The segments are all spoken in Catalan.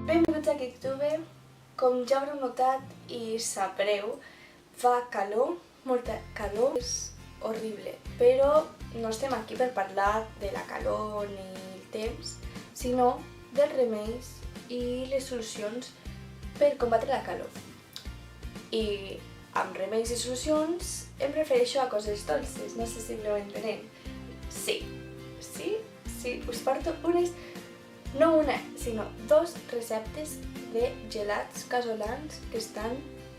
Benvinguts a Geektube. Com ja haureu notat i sabreu, fa calor, molta calor, és horrible. Però no estem aquí per parlar de la calor ni el temps, sinó dels remeis i les solucions per combatre la calor. I amb remeis i solucions em refereixo a coses dolces, no sé si m'ho entenent. Sí, us porto no una, sinó 2 receptes de gelats casolans que estan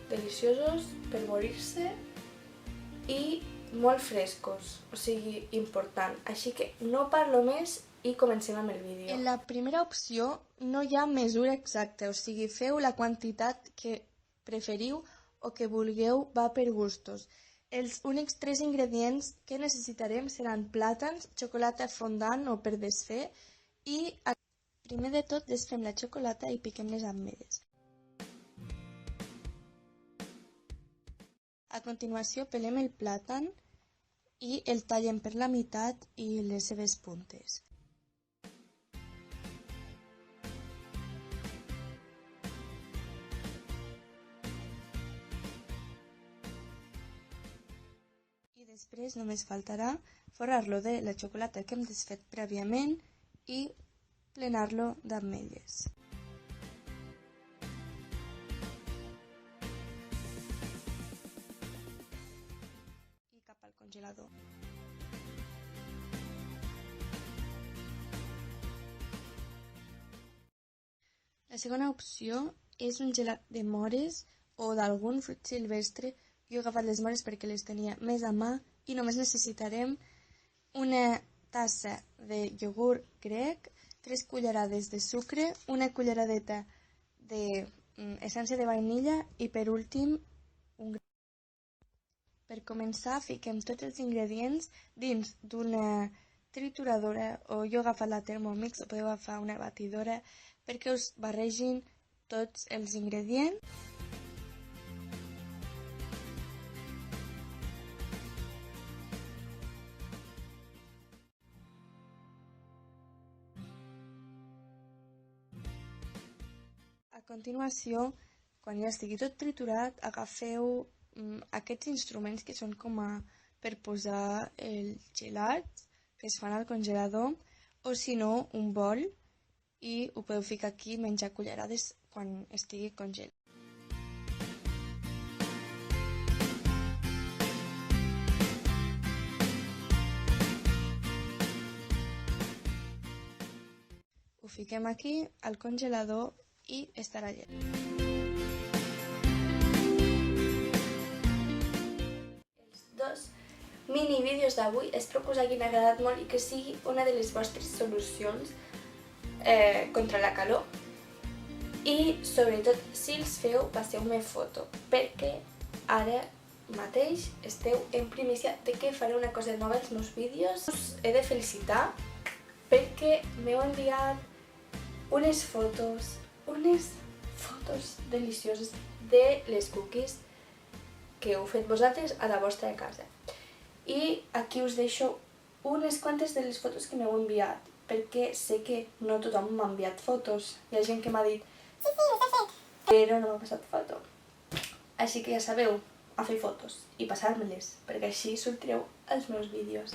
deliciosos per morir-se i molt frescos, o sigui, important. Així que no parlo més i comencem amb el vídeo. En la primera opció no hi ha mesura exacta, o sigui, feu la quantitat que preferiu o que vulgueu, va per gustos. Els únics 3 ingredients que necessitarem seran plàtans, xocolata fondant o per desfer i primer de tot desfem la xocolata i piquem les ametlles. A continuació pelem el plàtan i el tallem per la meitat i les seves puntes. I després només faltarà forrar-lo de la xocolata que hem desfet prèviament i plenar-lo d'ametlles. I cap al congelador. La segona opció és un gelat de mores o d'algun fruit silvestre. Jo he agafat les mores perquè les tenia més a mà i només necessitarem una tassa de iogurt grec, 3 cullerades de sucre, una culleradeta d'essència de vainilla i per últim un gra. Per començar fiquem tots els ingredients dins d'una trituradora o jo he agafat la Thermomix o podeu agafar una batidora perquè us barregin tots els ingredients. A continuació, quan ja estigui tot triturat, agafeu aquests instruments que són com per posar els gelats que es fan al congelador, o si no, un bol, i ho podeu ficar aquí i menjar cullerades quan estigui congelat. Ho fiquem aquí al congelador i estarà llest. Els 2 mini vídeos d'avui espero que us hagin agradat molt i que sigui una de les vostres solucions contra la calor. I sobretot, si els feu, passeu-me foto, perquè ara mateix esteu en primícia de que faré una cosa nova als meus vídeos. Us he de felicitar perquè m'heu enviat unes fotos delicioses de les cookies que heu fet vosaltres a la vostra casa. I aquí us deixo unes quantes de les fotos que m'heu enviat, perquè sé que no tothom m'ha enviat fotos. Hi ha gent que m'ha dit sí, les he fet, però no m'ha passat foto. Així que ja sabeu, a fer fotos i passar-me-les, perquè així sortireu als meus vídeos.